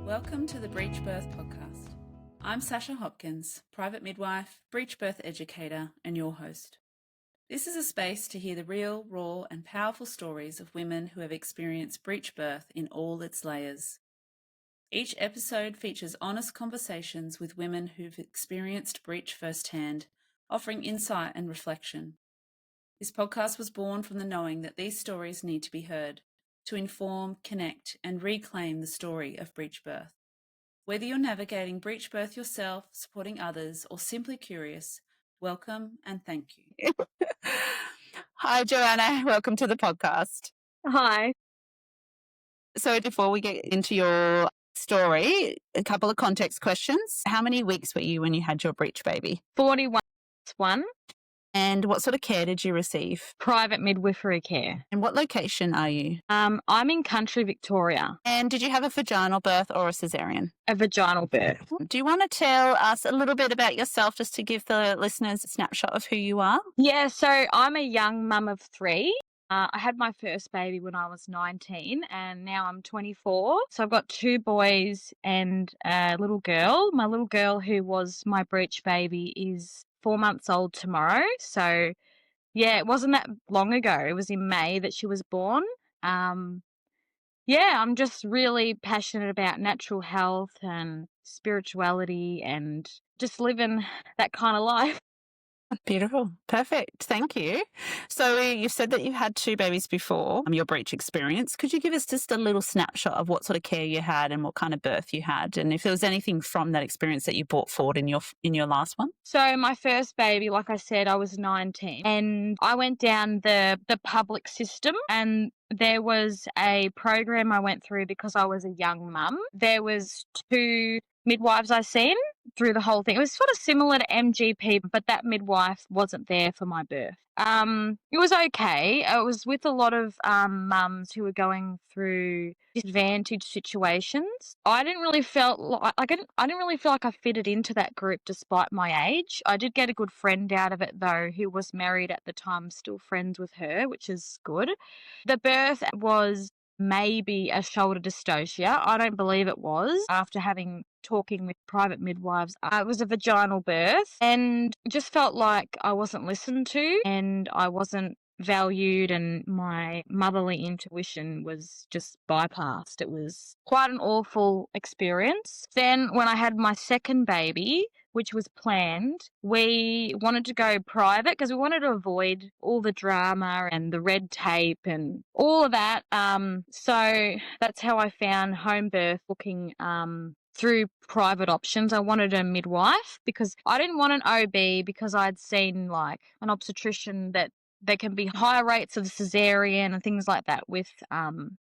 Welcome to the Breech Birth podcast. I'm Sasha Hopkins, private midwife, breech birth educator, and your host. This is a space to hear the real, raw, and powerful stories of women who have experienced breech birth in all its layers. Each episode features honest conversations with women who've experienced breech firsthand, offering insight and reflection. This podcast was born from the knowing that these stories need to be heard to inform, connect, and reclaim the story of breech birth. Whether you're navigating breech birth yourself, supporting others, or simply curious, welcome and thank you. Hi, Johanna. Welcome to the podcast. Hi. So before we get into your story, a couple of context questions. How many weeks were you when you had your breech baby? 41. And what sort of care did you receive? Private midwifery care. And what location are you? I'm in country Victoria. And did you have a vaginal birth or a cesarean? A vaginal birth. Do you want to tell us a little bit about yourself just to give the listeners a snapshot of who you are? Yeah, so I'm a young mum of 3. I had my first baby when I was 19 and now I'm 24. So I've got 2 boys and a little girl. My little girl, who was my breech baby, is 4 months old tomorrow. So yeah, it wasn't that long ago. It was in May that she was born. I'm just really passionate about natural health and spirituality and just living that kind of life. Beautiful. Perfect. Thank you. So you've said that you had 2 babies before your breech experience. Could you give us just a little snapshot of what sort of care you had and what kind of birth you had, and if there was anything from that experience that you brought forward in your last one? So my first baby, like I said, I was 19 and I went down the public system, and there was a program I went through because I was a young mum. There was 2 midwives I seen through the whole thing. It was sort of similar to MGP, but that midwife wasn't there for my birth. It was okay. I was with a lot of mums who were going through disadvantaged situations. I didn't really feel like I fitted into that group despite my age. I did get a good friend out of it though, who was married at the time, still friends with her, which is good. The birth was maybe a shoulder dystocia. I don't believe it was. After talking with private midwives, it was a vaginal birth and just felt like I wasn't listened to and I wasn't valued, and my motherly intuition was just bypassed. It was quite an awful experience. Then when I had my second baby, which was planned, we wanted to go private because we wanted to avoid all the drama and the red tape and all of that. So that's how I found home birth, looking through private options. I wanted a midwife because I didn't want an OB, because I'd seen like an obstetrician that there can be higher rates of cesarean and things like that with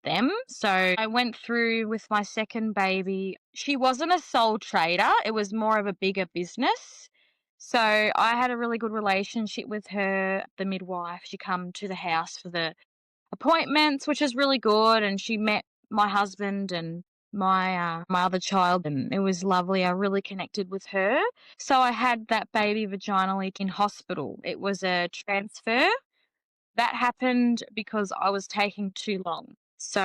them. So I went through with my second baby. She wasn't a sole trader. It was more of a bigger business. So I had a really good relationship with her, the midwife. She come to the house for the appointments, which is really good. And she met my husband and my other child, and it was lovely. I really connected with her. So I had that baby vaginally in hospital. It was a transfer. That happened because I was taking too long. So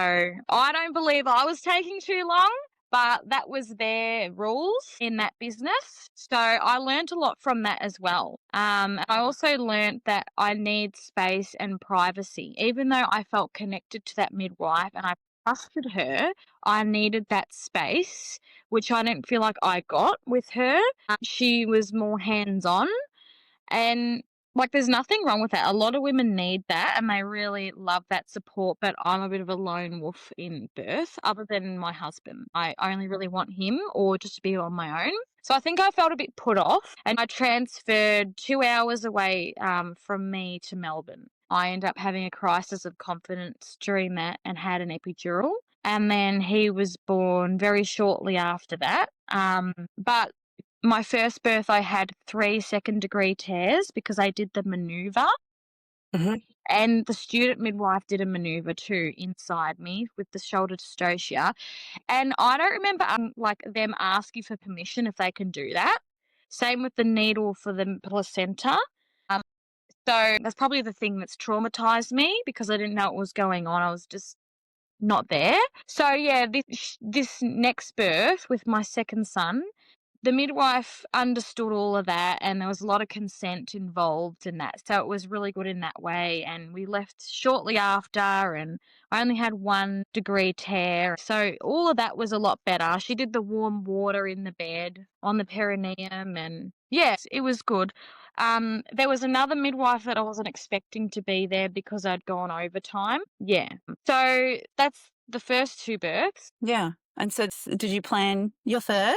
I don't believe I was taking too long, but that was their rules in that business. So I learned a lot from that as well. I also learned that I need space and privacy. Even though I felt connected to that midwife and I trusted her, I needed that space, which I didn't feel like I got with her. She was more hands-on, and like, there's nothing wrong with that. A lot of women need that and they really love that support, but I'm a bit of a lone wolf in birth, other than my husband. I only really want him or just to be on my own. So I think I felt a bit put off, and I transferred 2 hours away from me to Melbourne. I ended up having a crisis of confidence during that and had an epidural. And then he was born very shortly after that. But my first birth, I had 3 second-degree tears because I did the manoeuvre. Mm-hmm. And the student midwife did a manoeuvre too inside me with the shoulder dystocia. And I don't remember them asking for permission if they can do that. Same with the needle for the placenta. So that's probably the thing that's traumatized me, because I didn't know what was going on. I was just not there. So yeah, this next birth with my second son, the midwife understood all of that, and there was a lot of consent involved in that. So it was really good in that way. And we left shortly after, and I only had 1-degree tear. So all of that was a lot better. She did the warm water in the bed on the perineum, and yes, it was good. There was another midwife that I wasn't expecting to be there because I'd gone overtime. Yeah. So that's the first 2 births. Yeah. And so did you plan your third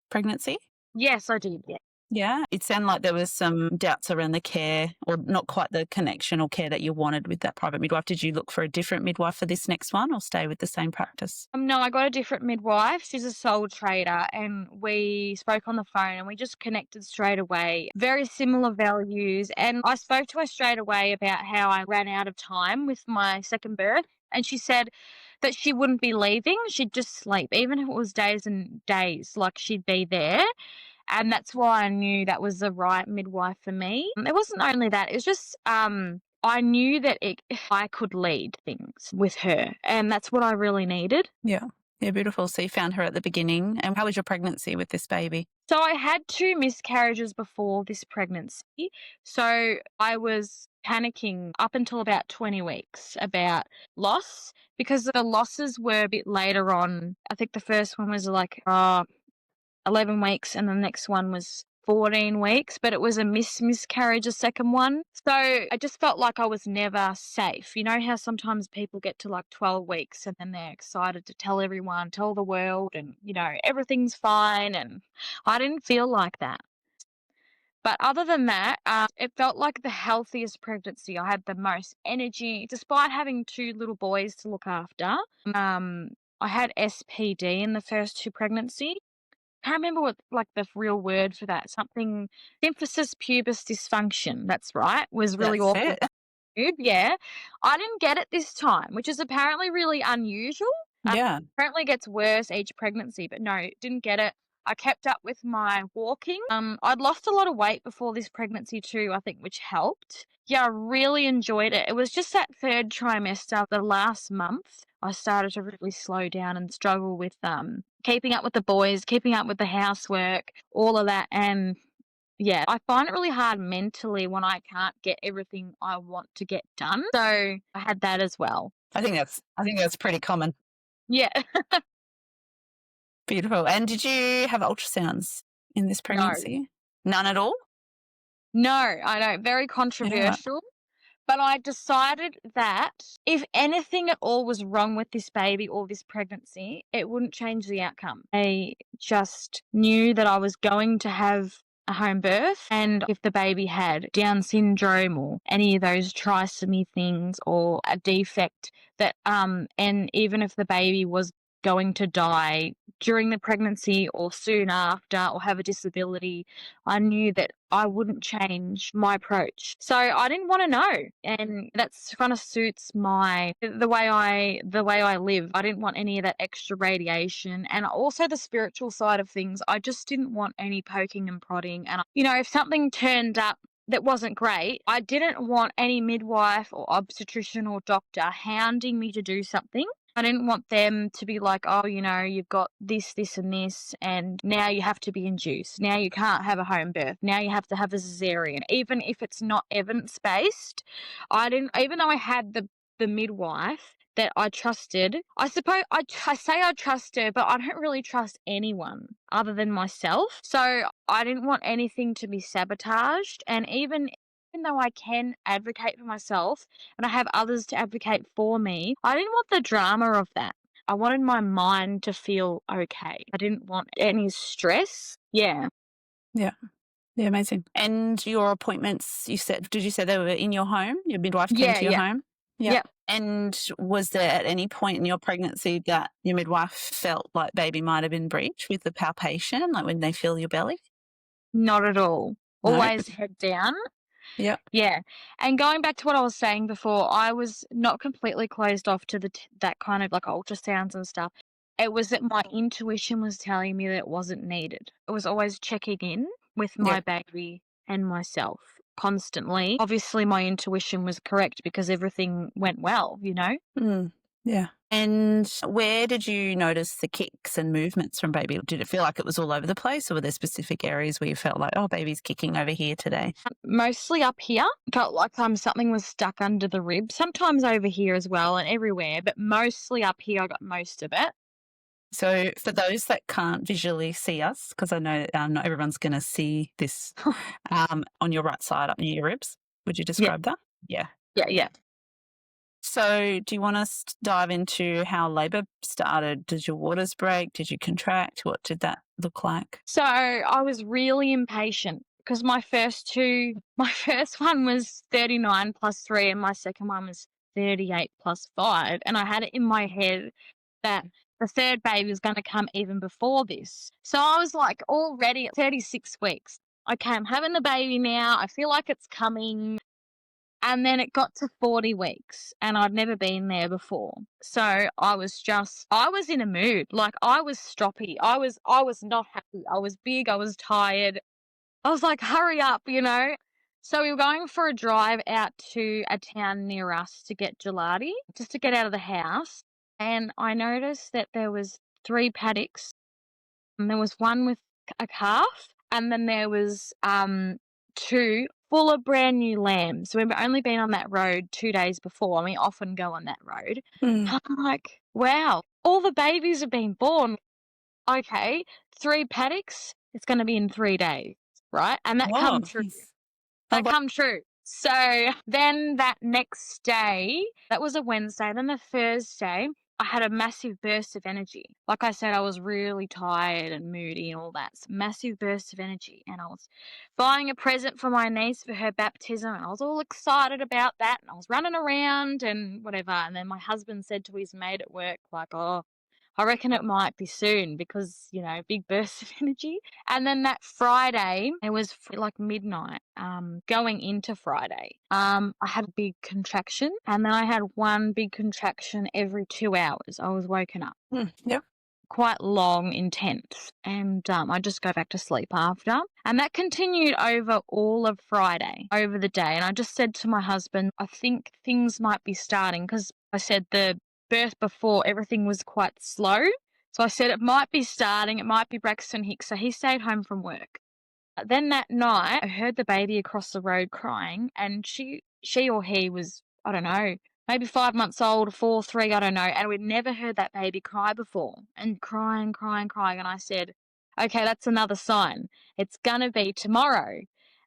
pregnancy? Yes, I did. Yeah. Yeah. It sounded like there was some doubts around the care, or not quite the connection or care that you wanted with that private midwife. Did you look for a different midwife for this next one, or stay with the same practice? No, I got a different midwife. She's a sole trader, and we spoke on the phone and we just connected straight away. Very similar values. And I spoke to her straight away about how I ran out of time with my second birth. And she said that she wouldn't be leaving. She'd just sleep. Even if it was days and days, like she'd be there. And that's why I knew that was the right midwife for me. It wasn't only that, it was just I knew that I could lead things with her, and that's what I really needed. Yeah. Yeah, beautiful. So you found her at the beginning. And how was your pregnancy with this baby? So I had 2 miscarriages before this pregnancy. So I was panicking up until about 20 weeks about loss, because the losses were a bit later on. I think the first one was like 11 weeks, and the next one was 14 weeks, but it was a miscarriage, a second one. So I just felt like I was never safe. You know how sometimes people get to like 12 weeks and then they're excited to tell everyone, tell the world, and, everything's fine. And I didn't feel like that. But other than that, it felt like the healthiest pregnancy. I had the most energy, despite having 2 little boys to look after. I had SPD in the first 2 pregnancies. Can't remember what like the real word for that. Something symphysis pubis dysfunction. That's right. Was really That's awful. it. Yeah. I didn't get it this time, which is apparently really unusual. Yeah. Apparently gets worse each pregnancy, but no, didn't get it. I kept up with my walking. I'd lost a lot of weight before this pregnancy too, I think, which helped. Yeah, I really enjoyed it. It was just that 3rd trimester, the last month, I started to really slow down and struggle with keeping up with the boys, keeping up with the housework, all of that. And yeah, I find it really hard mentally when I can't get everything I want to get done. So I had that as well. I think that's pretty common. Yeah. Beautiful. And did you have ultrasounds in this pregnancy? None at all? No, I know. Very controversial. But I decided that if anything at all was wrong with this baby or this pregnancy, it wouldn't change the outcome. I just knew that I was going to have a home birth, and if the baby had Down syndrome or any of those trisomy things or a defect that and even if the baby was going to die during the pregnancy or soon after or have a disability, I knew that I wouldn't change my approach. So I didn't want to know, and that's kind of suits the way I live. I didn't want any of that extra radiation, and also the spiritual side of things. I just didn't want any poking and prodding, and if something turned up that wasn't great, I didn't want any midwife or obstetrician or doctor hounding me to do something. I didn't want them to be like, oh, you've got this, this, and this, and now you have to be induced. Now you can't have a home birth. Now you have to have a cesarean, even if it's not evidence-based. I didn't, even though I had the midwife that I trusted, I suppose I say I trust her, but I don't really trust anyone other than myself. So I didn't want anything to be sabotaged, and even though I can advocate for myself and I have others to advocate for me, I didn't want the drama of that. I wanted my mind to feel okay. I didn't want any stress. Yeah. Yeah. Yeah, amazing. And your appointments, did you say they were in your home? Your midwife came to your home? Yeah. Yep. And was there at any point in your pregnancy that your midwife felt like baby might have been breech with the palpation, like when they feel your belly? Not at all. No? Always head down. Yeah. Yeah. And going back to what I was saying before, I was not completely closed off to that kind of like ultrasounds and stuff. It was that my intuition was telling me that it wasn't needed. It was always checking in with my baby and myself constantly. Obviously, my intuition was correct because everything went well, Mm. Yeah. And where did you notice the kicks and movements from baby? Did it feel like it was all over the place, or were there specific areas where you felt like, oh, baby's kicking over here today? Mostly up here. Felt like something was stuck under the rib. Sometimes over here as well and everywhere, but mostly up here I got most of it. So for those that can't visually see us, because I know not everyone's going to see this on your right side up near your ribs, would you describe that? Yeah. Yeah. So do you want us to dive into how labour started? Did your waters break? Did you contract? What did that look like? So I was really impatient because my first one was 39 plus 3 and my second one was 38 plus 5. And I had it in my head that the third baby was going to come even before this. So I was like already at 36 weeks. Okay, I'm having the baby now. I feel like it's coming. And then it got to 40 weeks and I'd never been there before. So I was in a mood. Like I was stroppy. I was not happy. I was big. I was tired. I was like, hurry up, you know. So we were going for a drive out to a town near us to get gelati, just to get out of the house. And I noticed that there was 3 paddocks and there was one with a calf and then there was 2 full of brand new lambs. So we've only been on that road 2 days before and we often go on that road. Mm. I'm like, wow, all the babies have been born. Okay, 3 paddocks, it's going to be in 3 days, right? And that come true. That come true. So then that next day, that was a Wednesday, then the Thursday, I had a massive burst of energy. Like I said, I was really tired and moody and all that. So massive burst of energy. And I was buying a present for my niece for her baptism and I was all excited about that. And I was running around and whatever. And then my husband said to his mate at work, like, oh, I reckon it might be soon because, you know, big bursts of energy. And then that Friday, it was like midnight, going into Friday. I had a big contraction and then I had one big contraction every 2 hours. I was woken up. Yep. Quite long, intense. And I just go back to sleep after. And that continued over all of Friday, over the day. And I just said to my husband, I think things might be starting because I said the birth before everything was quite slow. So I said it might be starting, it might be Braxton Hicks. So he stayed home from work. Then that night, I heard the baby across the road crying, and she or he was, I don't know, maybe 5 months old, 4, 3, I don't know. And we'd never heard that baby cry before, and crying. And I said, okay, that's another sign. It's going to be tomorrow.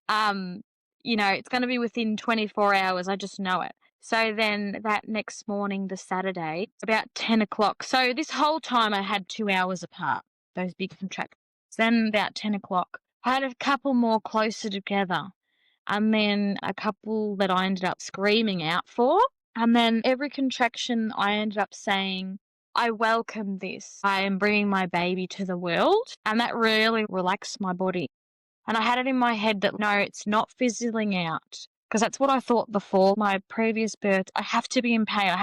You know, it's going to be within 24 hours. I just know it. So then that next morning, the Saturday, about 10 o'clock. So this whole time I had 2 hours apart, those big contractions. Then about 10 o'clock, I had a couple more closer together and then a couple that I ended up screaming out for. And then every contraction I ended up saying, I welcome this. I am bringing my baby to the world. And that really relaxed my body. And I had it in my head that, no, it's not fizzling out. Because that's what I thought before my previous birth. I have to be in pain. I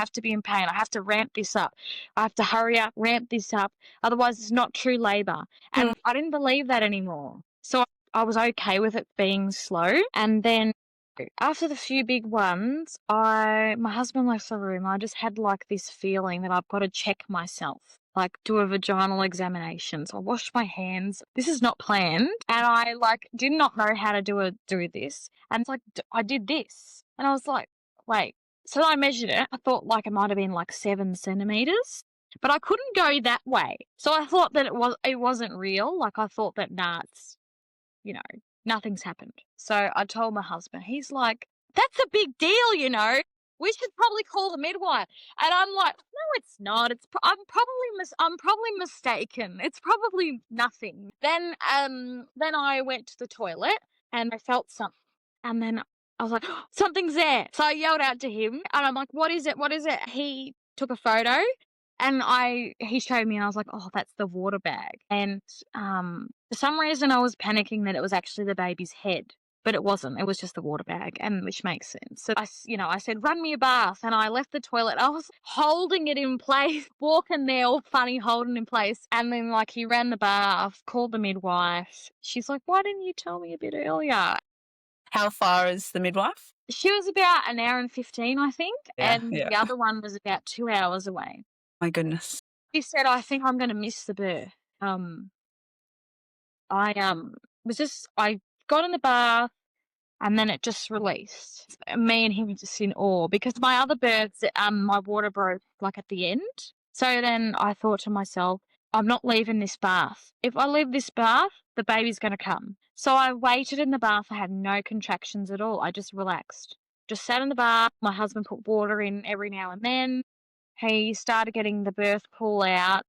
have to ramp this up. I have to hurry up, ramp this up. Otherwise, it's not true labour. And I didn't believe that anymore. So I was okay with it being slow. And then after the few big ones, my husband left the room. I just had like this feeling that I've got to check myself, like do a vaginal examination. So I washed my hands. This is not planned. And I like did not know how to do this. And it's like, I did this. And I was like, wait. So I measured it. I thought like it might have been like 7 centimeters. But I couldn't go that way. So I thought that it wasn't real. Like I thought that, nah, it's, you know, nothing's happened. So I told my husband, he's like, that's a big deal, you know. We should probably call the midwife. And I'm like, no, it's not. I'm probably mistaken. It's probably nothing. Then I went to the toilet and I felt something. And then I was like, oh, something's there. So I yelled out to him and I'm like, what is it? What is it? He took a photo and he showed me and I was like, oh, that's the water bag. And for some reason I was panicking that it was actually the baby's head, but it wasn't. It was just the water bag, and which makes sense. So I said, run me a bath, and I left the toilet. I was holding it in place, walking there all funny, holding in place. And then like he ran the bath, called the midwife. She's like, why didn't you tell me a bit earlier? How far is the midwife? She was about an hour and 15, I think, Yeah, and yeah. the other one was about 2 hours away. My goodness. She said, "I think I'm gonna miss the birth." I I got in the bath and then it just released. Me and him were just in awe because my other births, my water broke like at the end. So then I thought to myself, I'm not leaving this bath. If I leave this bath, the baby's going to come. So I waited in the bath. I had no contractions at all. I just relaxed. Just sat in the bath. My husband put water in every now and then. He started getting the birth pool out,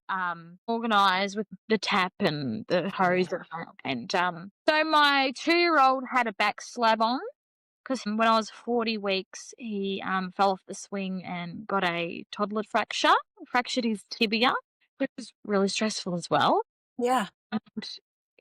organised with the tap and the hose. And so my 2-year-old had a back slab on because when I was 40 weeks, he fell off the swing and got a toddler fracture, fractured his tibia, which was really stressful as well. Yeah. And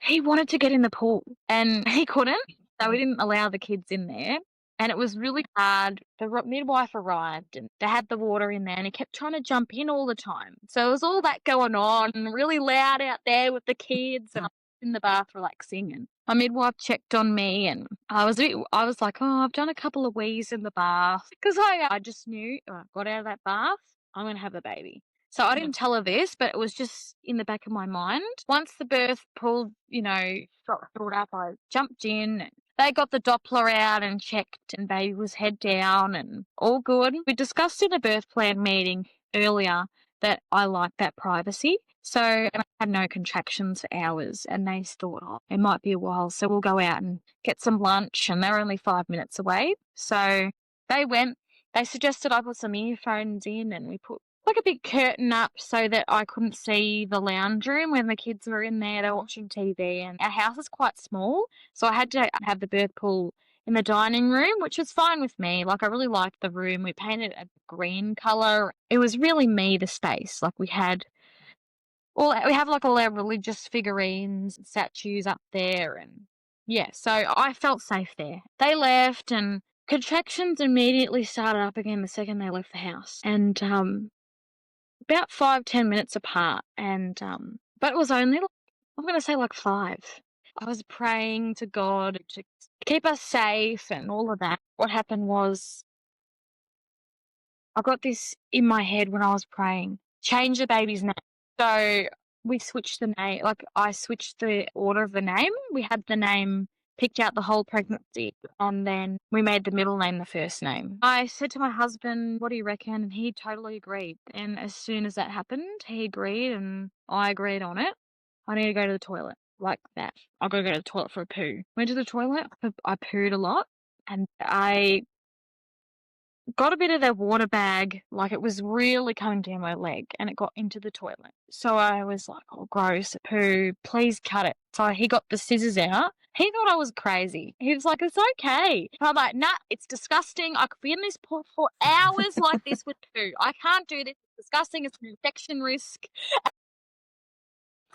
he wanted to get in the pool and he couldn't, so we didn't allow the kids in there. And it was really hard. The midwife arrived and they had the water in there and he kept trying to jump in all the time. So there was all that going on and really loud out there with the kids and I was in the bath relaxing and my midwife checked on me and I was like, oh, I've done a couple of wees in the bath because I just knew I got out of that bath, I'm going to have the baby. So I didn't tell her this, but it was just in the back of my mind. Once the birth pool, got filled up, I jumped in. They got the Doppler out and checked and baby was head down and all good. We discussed in a birth plan meeting earlier that I like that privacy. So and I had no contractions for hours and they thought, oh, it might be a while. So we'll go out and get some lunch and they're only 5 minutes away. So they went, they suggested I put some earphones in and we put like a big curtain up so that I couldn't see the lounge room when the kids were in there. They were watching TV and our house is quite small. So I had to have the birth pool in the dining room, which was fine with me. Like I really liked the room. We painted a green colour. It was really me, the space. Like we have like all our religious figurines, statues up there and yeah, so I felt safe there. They left and contractions immediately started up again the second they left the house. And about 5-10 minutes apart and but it was only I'm going to say like 5. I was praying to God to keep us safe and all of that. What happened was I got this in my head when I was praying, change the baby's name. So we switched the name, like I switched the order of the name. We had the name picked out the whole pregnancy and then we made the middle name the first name. I said to my husband, what do you reckon? And he totally agreed. And as soon as that happened, he agreed and I agreed on it. I need to go to the toilet like that. I've got to go to the toilet for a poo. Went to the toilet. I pooed a lot and I got a bit of the water bag, like it was really coming down my leg and it got into the toilet. So I was like, oh, gross, poo, please cut it. So he got the scissors out. He thought I was crazy. He was like, it's okay. And I'm like, nah, it's disgusting. I could be in this pool for hours like this with poo. I can't do this. It's disgusting. It's an infection risk.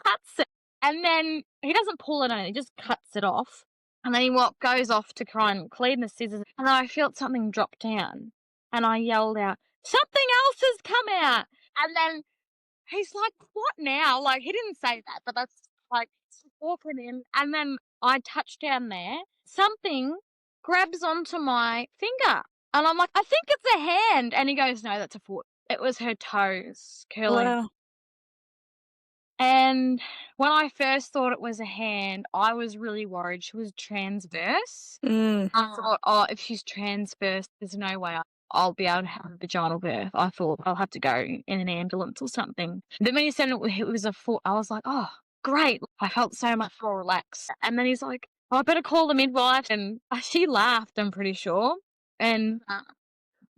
Cuts it. And then he doesn't pull it on, he just cuts it off. And then he goes off to try and clean the scissors. And then I felt something drop down. And I yelled out, something else has come out. And then he's like, what now? Like, he didn't say that, but that's like walking in. And then I touch down there. Something grabs onto my finger. And I'm like, I think it's a hand. And he goes, no, that's a foot. It was her toes curling. Wow. And when I first thought it was a hand, I was really worried. She was transverse. I thought, oh, if she's transverse, there's no way I'll be able to have a vaginal birth. I thought I'll have to go in an ambulance or something. Then when he said it was a foot, I was like, oh, great. I felt so much more relaxed. And then he's like, oh, I better call the midwife. And she laughed, I'm pretty sure. And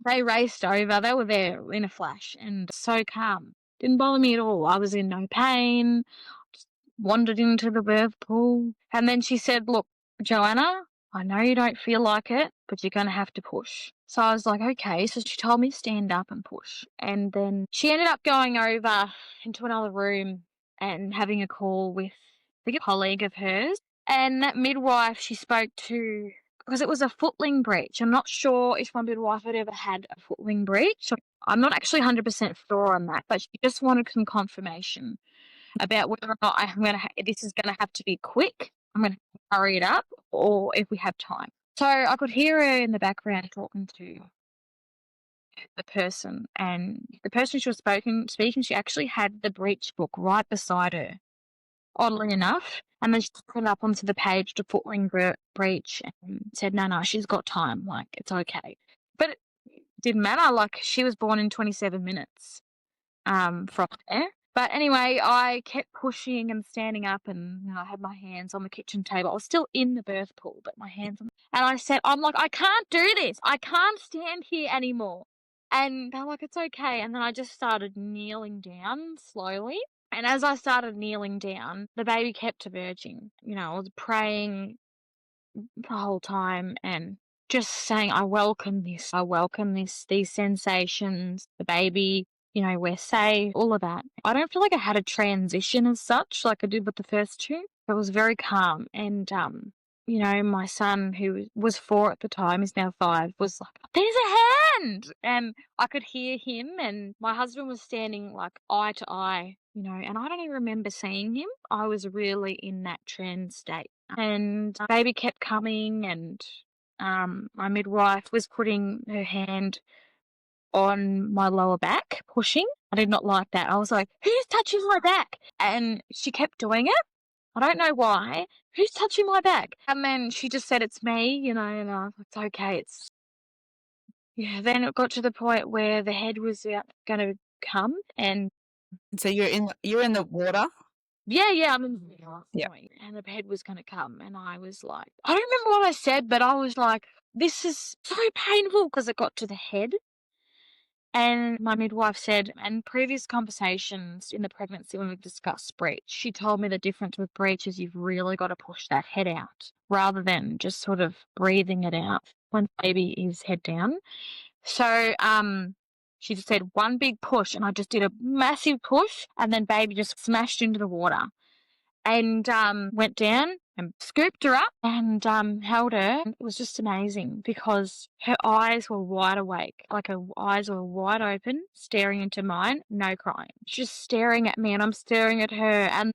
they raced over. They were there in a flash and so calm. Didn't bother me at all. I was in no pain. Just wandered into the birth pool. And then she said, look, Johanna, I know you don't feel like it, but you're going to have to push. So I was like, okay. So she told me stand up and push. And then she ended up going over into another room and having a call with a colleague of hers. And that midwife she spoke to, because it was a footling breech. I'm not sure if my midwife had ever had a footling breech. I'm not actually 100% sure on that, but she just wanted some confirmation about whether or not this is going to have to be quick. I'm going to hurry it up, or if we have time. So I could hear her in the background talking to the person, and the person she was speaking, she actually had the Breech book right beside her, oddly enough. And then she took it up onto the page to foot ring Breech and said, no, she's got time. Like, it's okay. But it didn't matter. Like, she was born in 27 minutes from there. But anyway, I kept pushing and standing up, and I had my hands on the kitchen table. I was still in the birth pool, but my hands on. And I said, I'm like, I can't do this. I can't stand here anymore. And they're like, it's okay. And then I just started kneeling down slowly. And as I started kneeling down, the baby kept emerging. I was praying the whole time and just saying, I welcome this, these sensations, the baby, we're safe, all of that. I don't feel like I had a transition as such like I did with the first two. It was very calm. And, my son, who was 4 at the time, is now 5, was like, there's a hand! And I could hear him, and my husband was standing like eye to eye, and I don't even remember seeing him. I was really in that trance state. And baby kept coming, and my midwife was putting her hand on my lower back, pushing. I did not like that. I was like, who's touching my back? And she kept doing it. I don't know why. Who's touching my back? And then she just said, it's me, and I was like, it's okay. Then it got to the point where the head was going to come, and So you're in the water? Yeah, I'm in the middle. Yeah. And the head was going to come, and I was like, I don't remember what I said, but I was like, this is so painful, because it got to the head. And my midwife said, in previous conversations in the pregnancy when we've discussed breech, she told me the difference with breech is you've really got to push that head out rather than just sort of breathing it out when baby is head down. So she just said one big push, and I just did a massive push, and then baby just smashed into the water. And went down and scooped her up and held her. It was just amazing because her eyes were wide awake, like her eyes were wide open, staring into mine, no crying, just staring at me, and I'm staring at her. And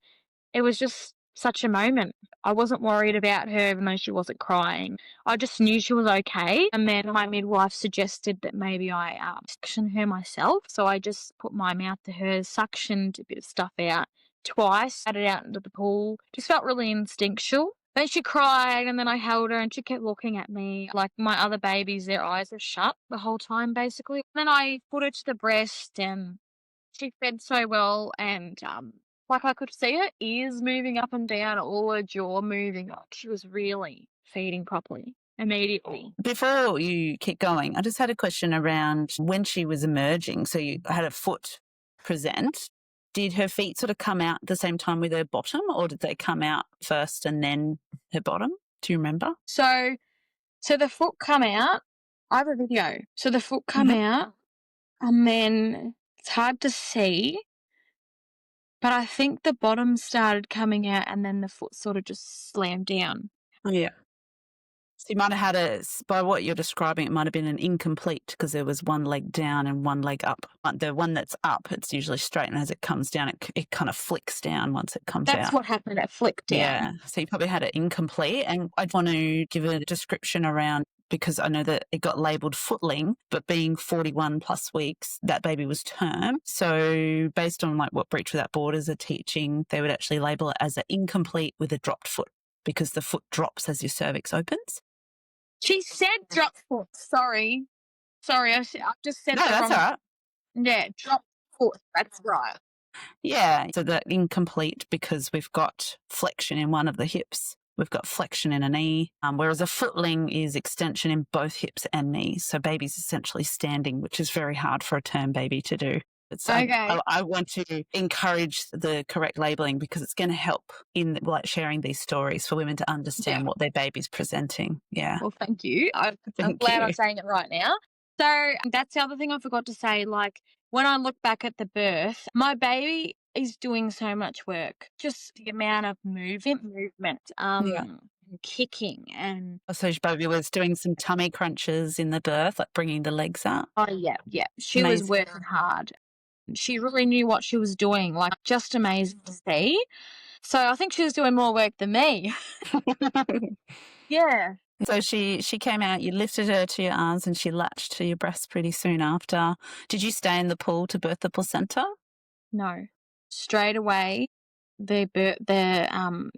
it was just such a moment. I wasn't worried about her even though she wasn't crying. I just knew she was okay. And then my midwife suggested that maybe I suction her myself. So I just put my mouth to hers, suctioned a bit of stuff out twice, had it out into the pool. Just felt really instinctual. Then she cried, and then I held her, and she kept looking at me. Like my other babies, their eyes are shut the whole time, basically. Then I put her to the breast, and she fed so well, and like I could see her ears moving up and down, all her jaw moving. Like she was really feeding properly immediately. Before you keep going, I just had a question around when she was emerging. So you had a foot present. Did her feet sort of come out at the same time with her bottom, or did they come out first and then her bottom? Do you remember? So the foot come out. I have a video. So the foot come out, and then it's hard to see, but I think the bottom started coming out, and then the foot sort of just slammed down. Oh, yeah. So you might have had by what you're describing, it might have been an incomplete because there was one leg down and one leg up. The one that's up, it's usually straight, and as it comes down, it kind of flicks down once it comes out. That's what happened. It flicked down. Yeah. So you probably had it incomplete. And I'd want to give a description around, because I know that it got labelled footling, but being 41 plus weeks, that baby was term. So based on like what Breech Without Borders are teaching, they would actually label it as an incomplete with a dropped foot, because the foot drops as your cervix opens. She said drop foot. Sorry, I just said No, that's wrong. all right. Yeah, drop foot. That's right. Yeah, so that incomplete because we've got flexion in one of the hips. We've got flexion in a knee, whereas a footling is extension in both hips and knees. So baby's essentially standing, which is very hard for a term baby to do. Okay. I want to encourage the correct labelling because it's going to help in like sharing these stories for women to understand what their baby's presenting. Yeah. Well, thank you. I'm glad I'm saying it right now. So that's the other thing I forgot to say. Like when I look back at the birth, my baby is doing so much work. Just the amount of movement, kicking, and so your baby was doing some tummy crunches in the birth, like bringing the legs up. Oh yeah. She was working hard. She really knew what she was doing, like just amazing to see. So I think she was doing more work than me. Yeah. So she came out, you lifted her to your arms and she latched to your breast pretty soon after. Did you stay in the pool to birth the placenta? No. Straight away, the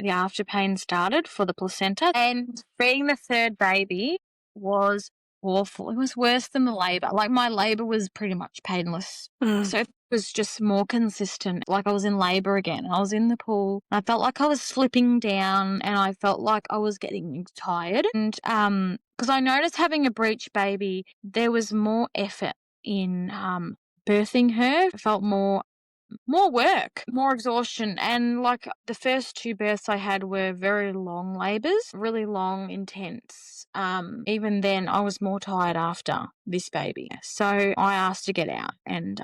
after pain started for the placenta, and being the third baby was awful. It was worse than the labour. Like, my labour was pretty much painless. So it was just more consistent. Like, I was in labour again. I was in the pool. I felt like I was slipping down and I felt like I was getting tired. And because I noticed having a breech baby, there was more effort in birthing her. I felt more work, more exhaustion. And like, the first 2 births I had were very long labours, really long, intense. Even then, I was more tired after this baby. So I asked to get out, and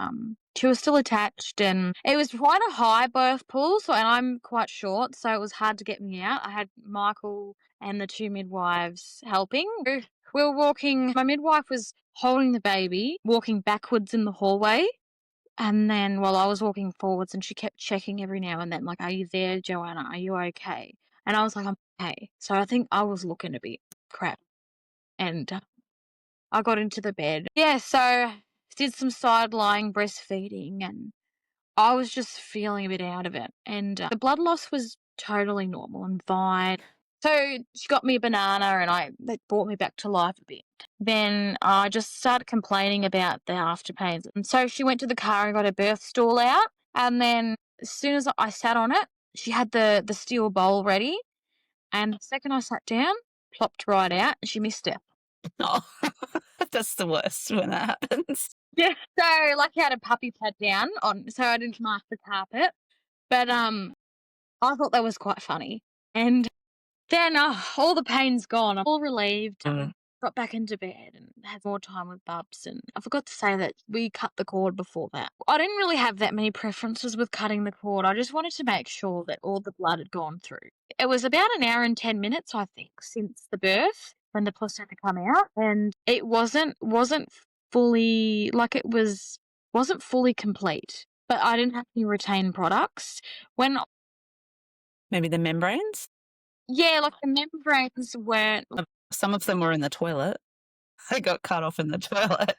she was still attached, and it was quite a high birth pool. So, and I'm quite short, so it was hard to get me out. I had Michael and the 2 midwives helping. We were walking, my midwife was holding the baby, walking backwards in the hallway. And then while I was walking forwards, and she kept checking every now and then, like, "Are you there, Joanna? Are you okay?" And I was like, "I'm okay." So I think I was looking a bit crap. And I got into the bed. Yeah, so did some side lying breastfeeding, and I was just feeling a bit out of it. And the blood loss was totally normal and fine. So she got me a banana, and that brought me back to life a bit. Then I just started complaining about the after pains. And so she went to the car and got her birth stool out. And then as soon as I sat on it, she had the steel bowl ready. And the second I sat down, plopped right out, and she missed it. Oh, that's the worst when that happens. Yeah. So like, I had a puppy pad down on, so I didn't mark the carpet. But I thought that was quite funny. And then all the pain's gone. I'm all relieved. Got back into bed and had more time with Bubs. And I forgot to say that we cut the cord before that. I didn't really have that many preferences with cutting the cord. I just wanted to make sure that all the blood had gone through. It was about an hour and 10 minutes, I think, since the birth when the placenta come out, and it wasn't fully, like, it wasn't fully complete. But I didn't have any retained products. When Maybe the membranes? Yeah, like, the membranes weren't. Some of them were in the toilet. They got cut off in the toilet.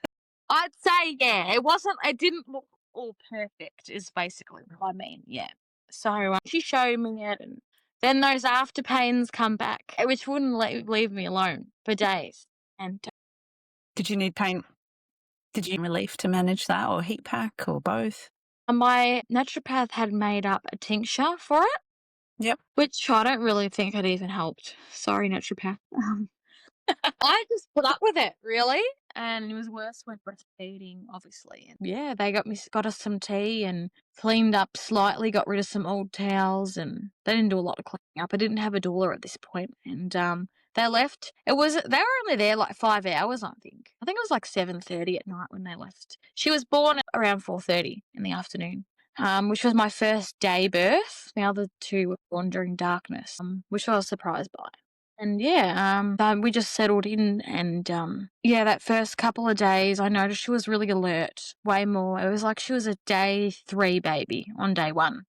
I'd say, yeah, it didn't look all perfect, is basically what I mean, yeah. So she showed me it, and then those after pains come back, which wouldn't leave me alone for days. And Did you need pain? Did you need relief to manage that, or heat pack, or both? my naturopath had made up a tincture for it. Yep. Which I don't really think had even helped. Sorry, naturopath. I just put up with it, really. And it was worse when breastfeeding, obviously. And yeah, they got us some tea and cleaned up slightly, got rid of some old towels, and they didn't do a lot of cleaning up. I didn't have a doula at this point, and they left. They were only there like 5 hours, I think. I think it was like 7:30 at night when they left. She was born at around 4:30 in the afternoon. Which was my first day birth. The other 2 were born during darkness, which I was surprised by. And yeah, we just settled in, and yeah, that first couple of days I noticed she was really alert, way more. It was like she was a day 3 baby on day 1.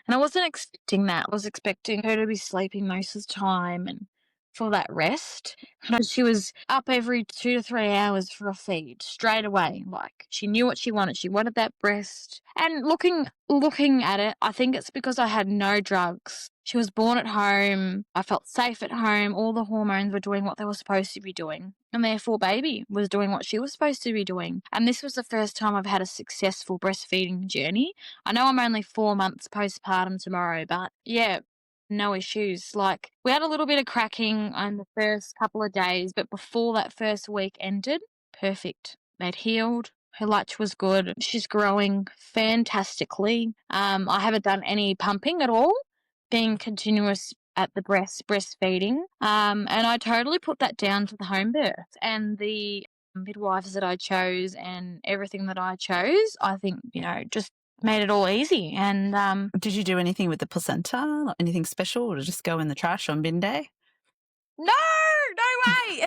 And I wasn't expecting that. I was expecting her to be sleeping most of the time and for that rest. And she was up every 2 to 3 hours for a feed straight away. Like, she knew what she wanted. She wanted that breast. And looking at it, I think it's because I had no drugs. She was born at home. I felt safe at home. All the hormones were doing what they were supposed to be doing. And therefore, baby was doing what she was supposed to be doing. And this was the first time I've had a successful breastfeeding journey. I know I'm only 4 months postpartum tomorrow, but yeah, no issues. Like, we had a little bit of cracking on the first couple of days, but before that first week ended, perfect. They'd healed. Her latch was good. She's growing fantastically. I haven't done any pumping at all, being continuous at the breastfeeding. And I totally put that down to the home birth and the midwives that I chose and everything that I chose. I think, just made it all easy. And Did you do anything with the placenta? Like anything special, or just go in the trash on bin day? no way.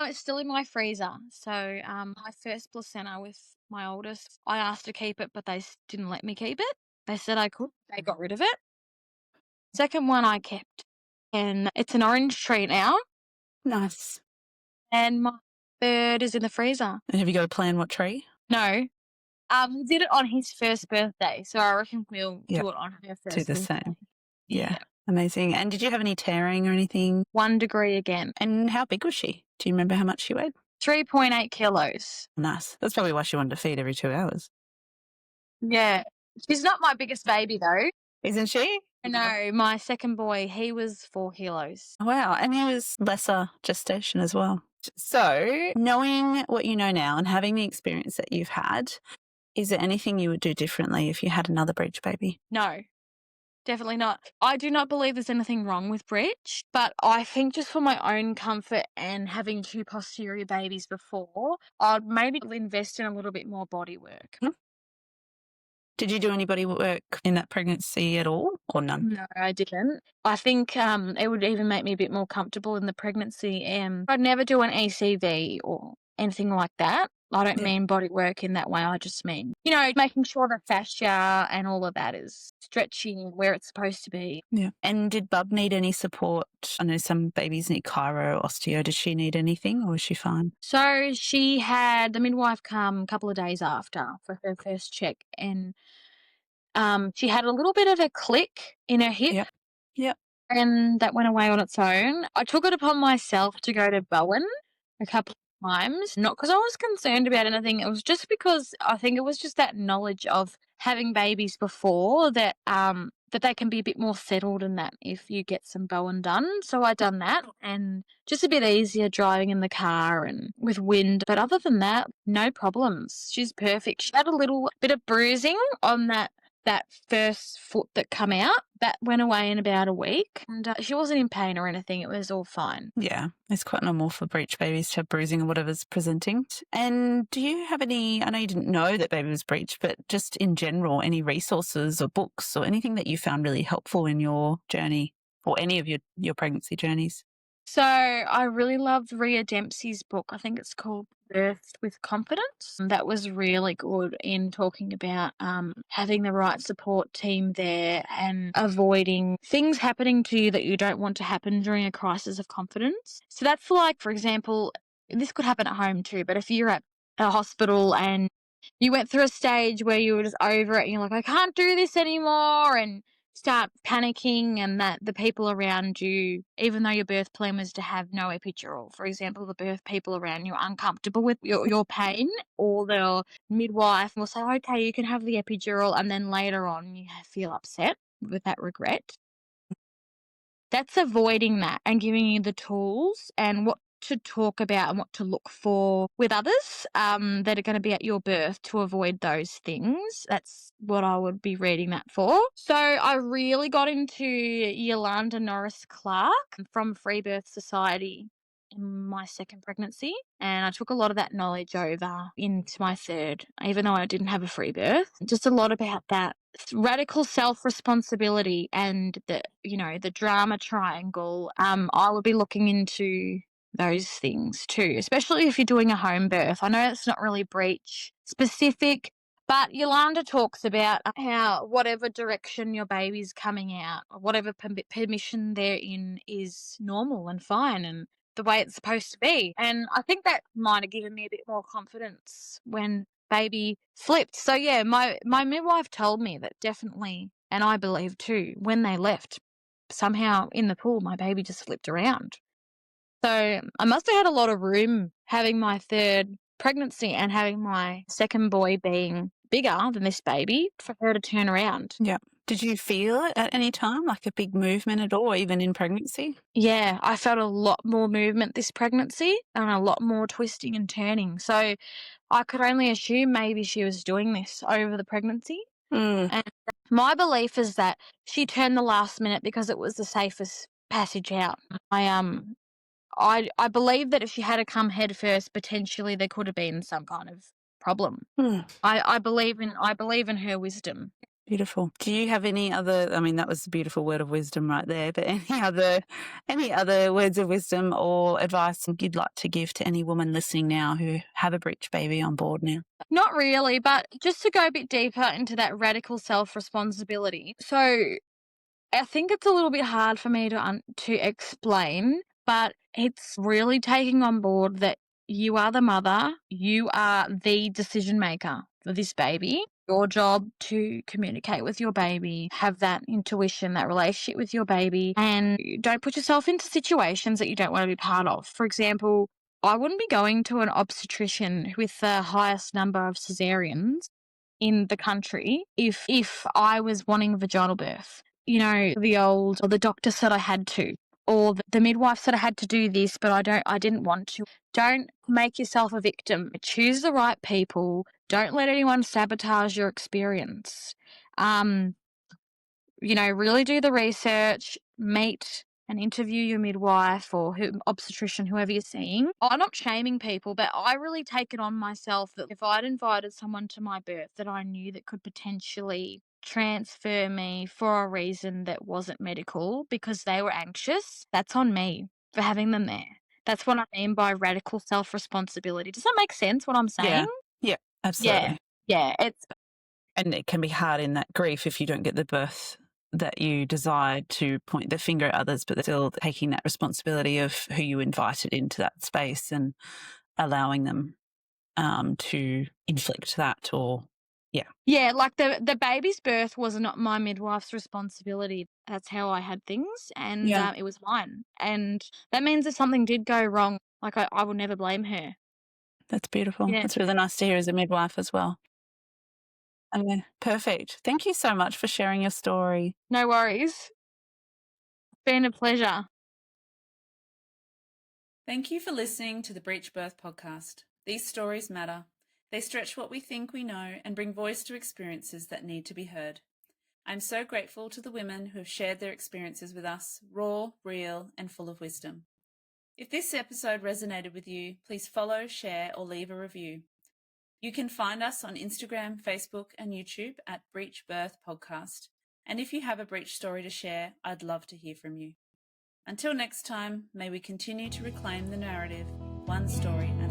It's still in my freezer. So my first placenta with my oldest, I asked to keep it, but they didn't let me keep it. They said I could. They got rid of it. Second one I kept. and it's an orange tree now. Nice. And my bird is in the freezer. And have you got a plan what tree? No. He did it on his first birthday, so I reckon we'll Yep. do it on her first Do the birthday. same. Yeah. Amazing. And did you have any tearing or anything? 1 degree again. And how big was she? Do you remember how much she weighed? 3.8 kilos. Nice. That's probably why she wanted to feed every 2 hours. Yeah. She's not my biggest baby, though. Isn't she? No, my second boy, he was 4 kilos. Wow. And he was lesser gestation as well. So, knowing what you know now and having the experience that you've had, is there anything you would do differently if you had another breech baby? No, definitely not. I do not believe there's anything wrong with Breech, but I think just for my own comfort and having 2 posterior babies before, I'd maybe invest in a little bit more body work. Did you do any body work in that pregnancy at all or none? No, I didn't. I think it would even make me a bit more comfortable in the pregnancy. I'd never do an ECV or anything like that. I don't mean body work in that way. I just mean, making sure the fascia and all of that is stretching where it's supposed to be. Yeah. And did Bub need any support? I know some babies need chiro or osteo. Did she need anything or was she fine? So she had the midwife come a couple of days after for her first check, and she had a little bit of a click in her hip. Yep. And that went away on its own. I took it upon myself to go to Bowen a couple of times, not because I was concerned about anything. It was just because I think it was just that knowledge of having babies before that that they can be a bit more settled in that if you get some Bowen done. So I done that, and just a bit easier driving in the car and with wind. But other than that, no problems. She's perfect. She had a little bit of bruising on that first foot that come out. That went away in about a week, and she wasn't in pain or anything. It was all fine. Yeah, it's quite normal for breech babies to have bruising or whatever's presenting. And do you have any, I know you didn't know that baby was breech, but just in general, any resources or books or anything that you found really helpful in your journey or any of your pregnancy journeys? So I really loved Rhea Dempsey's book. I think it's called Birth with Confidence. That was really good in talking about having the right support team there and avoiding things happening to you that you don't want to happen during a crisis of confidence. So that's like, for example, this could happen at home too, but if you're at a hospital and you went through a stage where you were just over it and you're like, I can't do this anymore, and start panicking, and that the people around you, even though your birth plan was to have no epidural, for example, the birth people around you are uncomfortable with your pain, or the midwife will say, okay, you can have the epidural, and then later on you feel upset with that regret. That's avoiding that and giving you the tools and what to talk about and what to look for with others that are going to be at your birth to avoid those things. That's what I would be reading that for. So I really got into Yolanda Norris Clark from Free Birth Society in my second pregnancy, and I took a lot of that knowledge over into my third, even though I didn't have a free birth. Just a lot about that radical self-responsibility and the drama triangle. I will be looking into those things too, especially if you're doing a home birth. I know it's not really breech specific, but Yolanda talks about how whatever direction your baby's coming out, or whatever permission they're in, is normal and fine and the way it's supposed to be. And I think that might have given me a bit more confidence when baby flipped. So yeah, my midwife told me that definitely, and I believe too, when they left, somehow in the pool my baby just flipped around. So I must have had a lot of room having my third pregnancy and having my second boy being bigger than this baby for her to turn around. Yeah. Did you feel it at any time, like a big movement at all, even in pregnancy? Yeah, I felt a lot more movement this pregnancy and a lot more twisting and turning. So I could only assume maybe she was doing this over the pregnancy. And my belief is that she turned the last minute because it was the safest passage out. I believe that if she had come head first, potentially there could have been some kind of problem. I believe in her wisdom. Beautiful. Do you have any other, I mean, that was a beautiful word of wisdom right there, but any other words of wisdom or advice you'd like to give to any woman listening now who have a breech baby on board now? Not really, but just to go a bit deeper into that radical self-responsibility. So I think it's a little bit hard for me to explain, but it's really taking on board that you are the mother, you are the decision maker for this baby. Your job to communicate with your baby, have that intuition, that relationship with your baby, and don't put yourself into situations that you don't want to be part of. For example, I wouldn't be going to an obstetrician with the highest number of cesareans in the country if I was wanting vaginal birth. You know, the doctor said I had to, or the midwife said I had to do this, but I didn't want to. Don't make yourself a victim. Choose the right people. Don't let anyone sabotage your experience. Really do the research, meet and interview your midwife or obstetrician, whoever you're seeing. I'm not shaming people, but I really take it on myself that if I'd invited someone to my birth that I knew that could potentially transfer me for a reason that wasn't medical because they were anxious, that's on me for having them there. That's what I mean by radical self-responsibility. Does that make sense what I'm saying? Yeah, absolutely. Yeah. And it can be hard in that grief if you don't get the birth that you desired to point the finger at others, but still taking that responsibility of who you invited into that space and allowing them to inflict that Yeah, like the baby's birth was not my midwife's responsibility. That's how I had things, and Yeah. it was mine. And that means if something did go wrong, like I will never blame her. That's beautiful. Yeah. That's really nice to hear as a midwife as well. Okay, perfect. Thank you so much for sharing your story. No worries. It's been a pleasure. Thank you for listening to the Breech Birth podcast. These stories matter. They stretch what we think we know and bring voice to experiences that need to be heard. I'm so grateful to the women who have shared their experiences with us, raw, real, and full of wisdom. If this episode resonated with you, please follow, share, or leave a review. You can find us on Instagram, Facebook, and YouTube at Breech Birth Podcast. And if you have a breech story to share, I'd love to hear from you. Until next time, may we continue to reclaim the narrative, one story at